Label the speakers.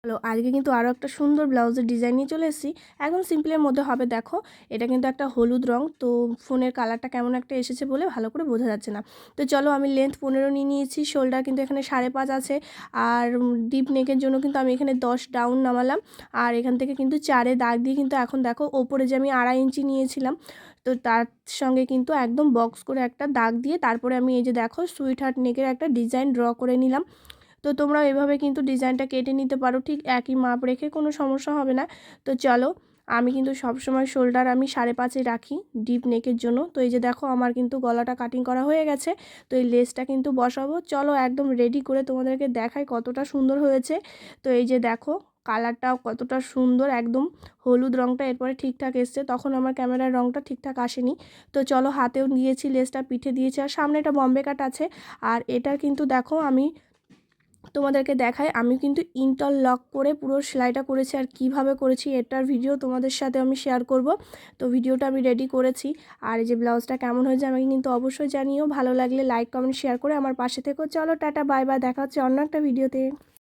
Speaker 1: হলো আজকে কিন্তু আরও একটা সুন্দর ব্লাউজের ডিজাইন নিয়ে চলে এসেছি। একদম সিম্পলের মধ্যে হবে। দেখো এটা কিন্তু একটা হলুদ রং, তো ফোনের কালারটা কেমন একটা এসেছে বলে ভালো করে বোঝা যাচ্ছে না। তো চলো আমি লেন্থ 15 নিয়ে নিয়েছি, শোল্ডার কিন্তু এখানে 5.5 আছে, আর ডিপ নেকের জন্য কিন্তু আমি এখানে 10 ডাউন নামালাম, আর এখান থেকে কিন্তু 4-এ দাগ দিয়ে কিন্তু এখন দেখো ওপরে যে আমি 2.5 ইঞ্চি নিয়েছিলাম, তো তার সঙ্গে কিন্তু একদম বক্স করে একটা দাগ দিয়ে তারপরে আমি এই যে দেখো সুইট হার্ট নেকের একটা ডিজাইন ড্র করে নিলাম। তো তোমরা এভাবে কিন্তু ডিজাইনটা কেটে নিতে পারো, ঠিক একই মাপ রেখে, কোনো সমস্যা হবে না। তো চলো আমি কিন্তু সবসময় শোল্ডার আমি 5.5 রাখি ডিপ নেকের জন্য। তো এই যে দেখো আমার কিন্তু গলাটা কাটিং করা হয়ে গেছে, তো এই লেসটা কিন্তু বসাবো। চলো একদম রেডি করে তোমাদেরকে দেখাই কতটা সুন্দর হয়েছে। তো এই যে দেখো কালারটাও কতটা সুন্দর, একদম হলুদ রঙটা এরপরে ঠিকঠাক এসছে, তখন আমার ক্যামেরার রঙটা ঠিকঠাক আসেনি। তো চলো হাতেও দিয়েছি লেসটা, পিঠে দিয়েছি, আর সামনে একটা বম্বে কাট আছে। আর এটার কিন্তু দেখো আমি তোমাদেরকে দেখাই, আমি কিন্তু ইন্টারলক করে পুরো সেলাইটা করেছি, আর কিভাবে করেছি এটার ভিডিও তোমাদের সাথে আমি শেয়ার করব। তো ভিডিওটা আমি রেডি করেছি। আর এই যে ব্লাউজটা কেমন হয়েছে আমাকে কিন্তু অবশ্যই জানিও, ভালো লাগলে লাইক কমেন্ট শেয়ার করে আমার পাশে থেকো। চলো টাটা বাই বাই, দেখা হচ্ছে অন্য একটা ভিডিওতে।